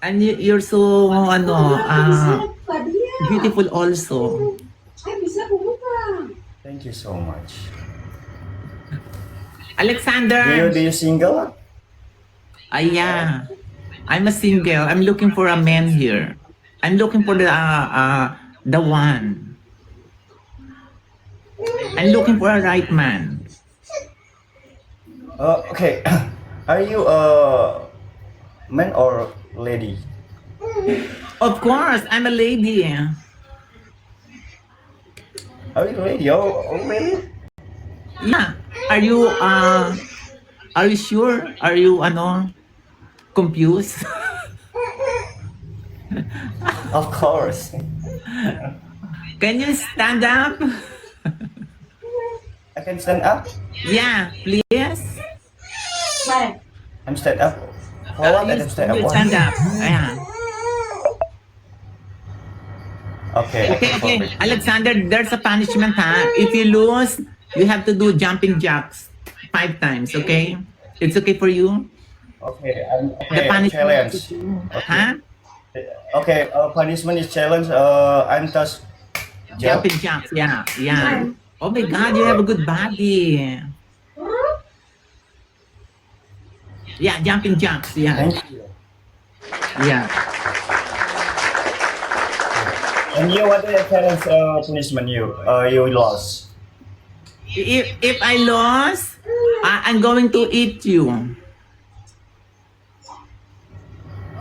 And you're so, beautiful also. Thank you so much. Alexander! Do you single? Yeah. I'm a single. I'm looking for a man here. I'm looking for the one. I'm looking for a right man. Okay. Are you a man or lady? Of course, I'm a lady. Are you lady? Oh, really? Yeah. Are you sure? Are you confused? Of course. Can you stand up? I can stand up. Yeah, please. I'm stand up. For what? I can stand up. You What? stand up. Yeah. Okay, I Okay, can okay. forward. Alexander, there's a punishment, If you lose, you have to do jumping jacks 5 times, okay? It's okay for you? Okay, The punishment challenge. Huh? Okay, punishment is challenge. I'm just jump. Jumping jacks, yeah, yeah. Oh my God, you have a good body. Yeah, jumping jacks, yeah, Thank you. yeah. And you, what the challenge punishment you lost? If I lost, I'm going to eat you.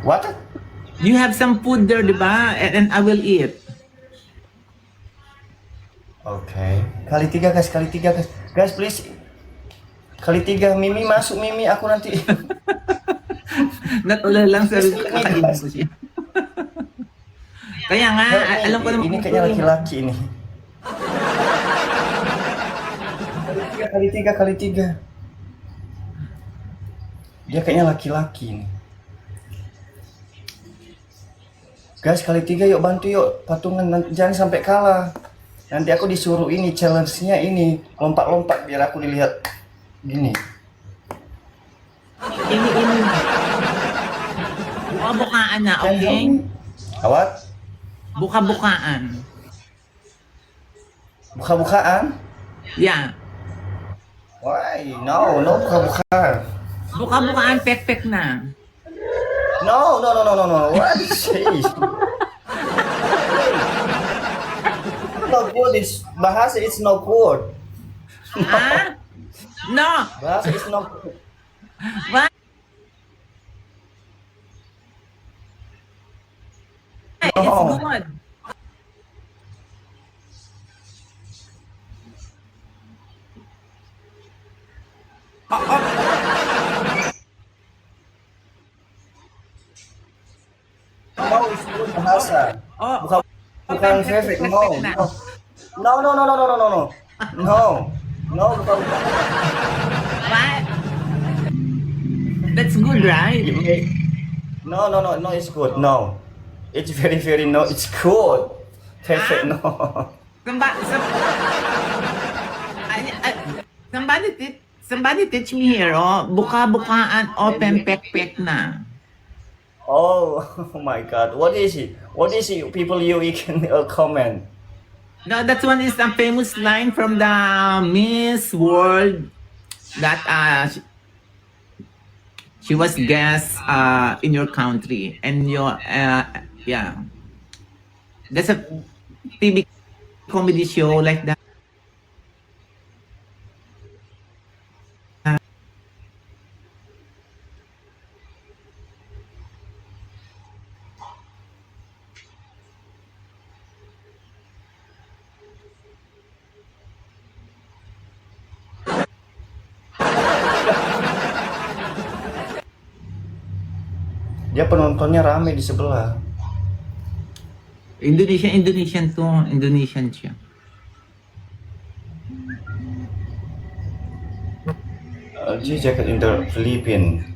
What? You have some food there, diba? And I will eat. Okay. Kali tiga guys, kali tiga guys. Guys please. Kali tiga, Mimi masuk Mimi, aku nanti. Natulala lang sa kakainin ko siya. Kaya nga, alam ko naman. Ini kayaknya laki-laki ini. Kali tiga. Dia kayaknya laki-laki ini. Guys, kali tiga yuk, bantu yuk patungan, jangan sampai kalah. Nanti aku disuruh ini challenge-nya ini lompat-lompat biar aku dilihat gini. Ini. Buka-bukaan na, okay? What? Buka-bukaan. Buka-bukaan? Yeah. Why? No buka-bukaan. Buka-bukaan, pek-pek na. No. What is this? No good. This bahasa is no good. Ah? No. Bahasa is no good. Why? It's No. good. No is good bahasa. Oh, Bukan favorite. No. No, bukan. what? That's good, right? No, it's good. No. It's very no, it's good. Perfect, no. Somebody teach me here, buka-bukaan, open, pek-pek na. Oh my god. What is it? People you can comment. No, that one is a famous line from the Miss World that she was guest in your country and your yeah. That's a TV comedy show like that. Dia penontonnya rame di sebelah. Indonesian to, Indonesian siya. G jacket in the Philippines.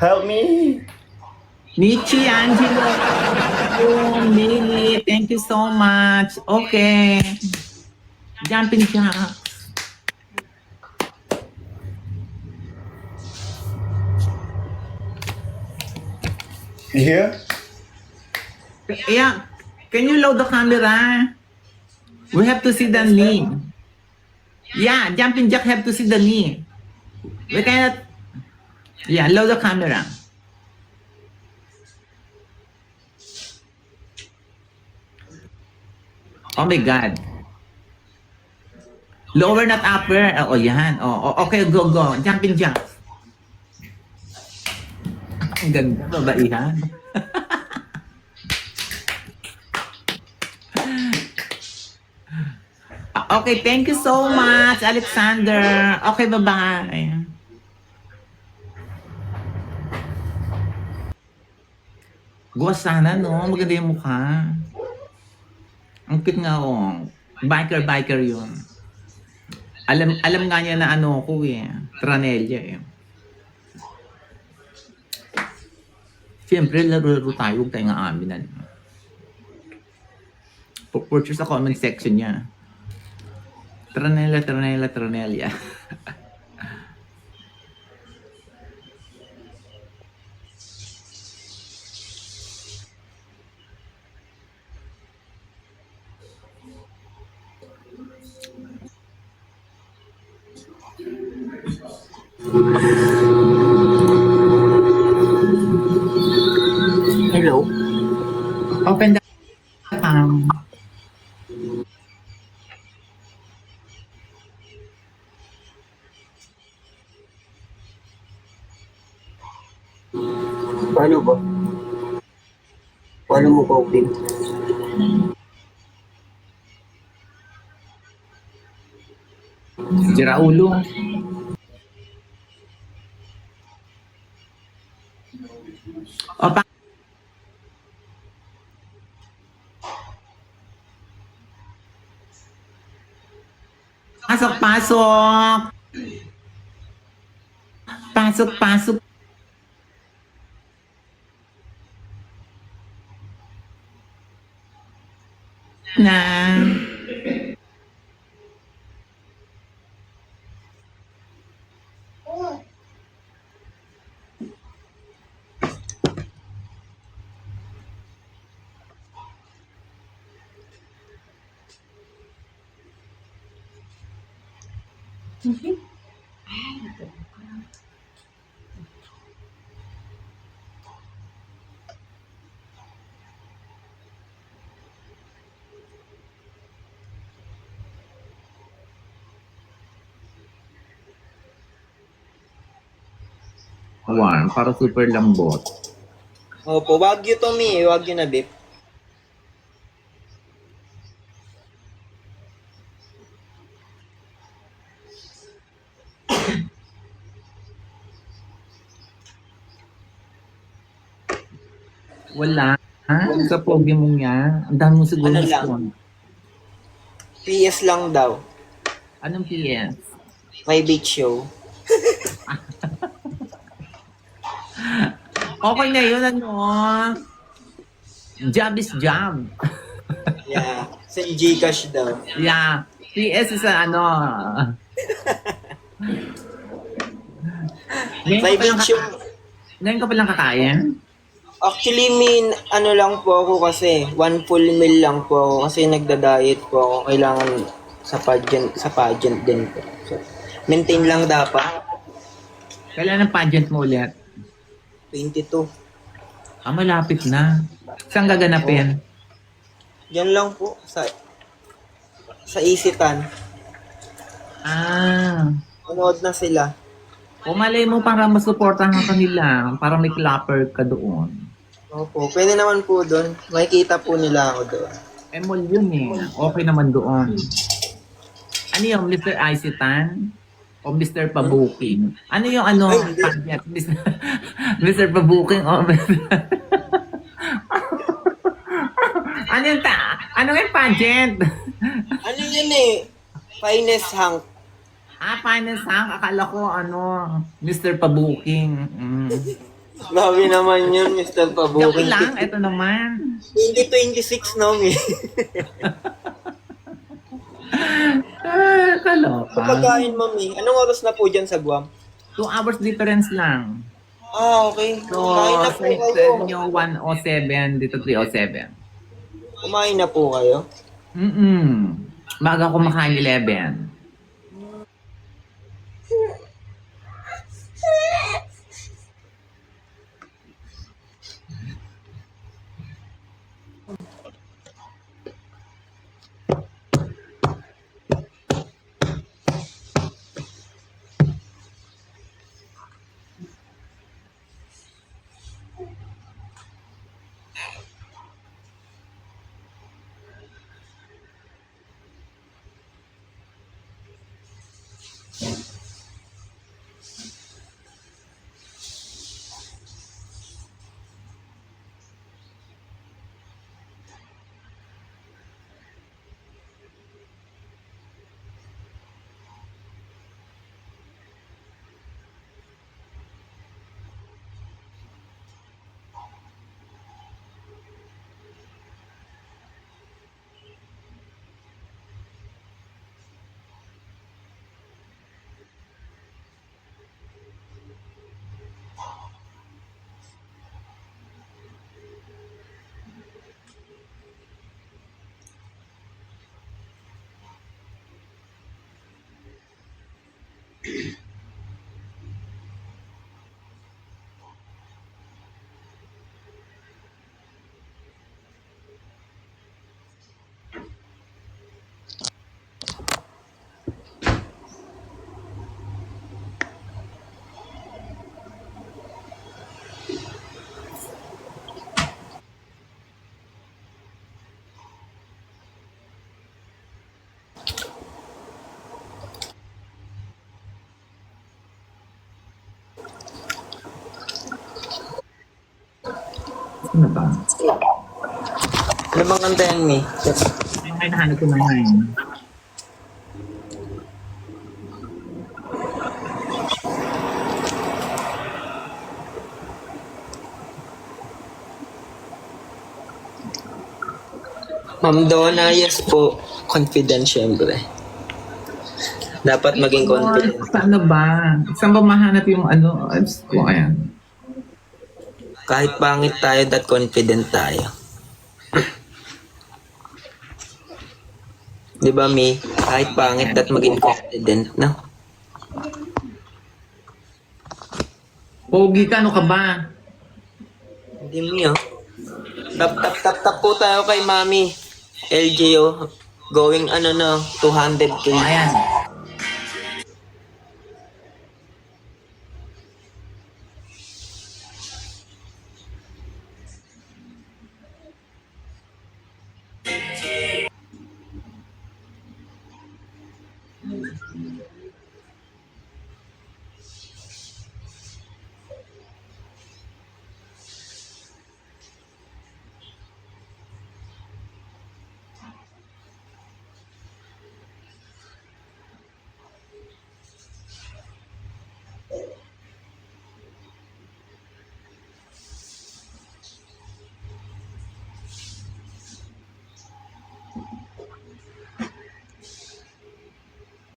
Help me. Michi, Angelo, Mili, thank you so much. Okay. Jumping jack. Yeah? Yeah. Can you load the camera? We have to see the knee. Yeah, jumping jack have to see the knee. We cannot. Yeah, load the camera. Oh my God. Lower not upper. Oh, yan. Okay, go, go. Jumping jack. Ang ganda, babaihan. Okay, thank you so much, Alexander. Okay, bye-bye. Guwas sana, no? Maganda yung mukha. Ang cute nga, oh. Biker yun. Alam nga niya na ano ko eh. Tranelia eh. Siyempre, laro tayo. Huwag tayong aaminan. Purchase sa comment section niya. Tranelia. Hello? Open the Paano ba? Paano mo coping? Sira ulo. O, pasok. Pasok. Na. Warm, para super lambot. Opo, Wagyu to me. Wagyu na beef. Wala. Sa pogi mong yan. Ang dami mo siguro Ano lang? spoon. PS lang daw. Anong PS? May beach show. Okay na yun, ano? Job is job. Yeah. Sa Gcash daw. Yeah. PS is ano. May beach show. Ngayon ka palang kakain? Actually, ano lang po ako kasi, one full meal lang po ako kasi nagda-diet po ako. Kailangan sa pageant din po. So, maintain lang dapat. Kailan ang pageant mo ulit? 22. Malapit na. Saan gaganapin? Yan lang po sa Isitan. Manood na sila. Malay mo para masuportahan ka kanila. Para may clapper ka doon. Opo, pwede naman po doon. Makikita po nila ako doon. Mall yun eh. Okay naman doon. Ano yung Mr. Isitan? O Mr. Pabuking? Ano yung ano? Ay, hindi. Pageant? Mr. Pabuking o ano yung pageant? Ano yun eh? Finest Hank. Finance Hank. Akala ko Mr. Pabuking. Grabe naman yun, Mr. Joke Pabuking. lang. Ito naman. 2026 no, eh. Kaloka. Pagkain, mami. Anong oras na po dyan sa Guam? 2 hours difference lang. Okay. So, Kain na po sa kayo. inyo 107, dito 307. Kumain na po kayo. Baga kumakain 11. Ano ba? Ano bang kanta yan, Mi? Yung may nahanap ko na ngayon. Ma'am Donna, yes po. Confident syempre. Dapat maging confident. Saan ba? Saan ba mahanap yung ano? Diyos ko, ayan. Kahit pangit tayo, that confident tayo. Di ba, Mi? Kahit pangit, that maging confident, no? Pogi ka, ano ka ba? Hindi, Mi, oh. Tap po tayo kay Mami. LGO. Going, 200k. O, ayan.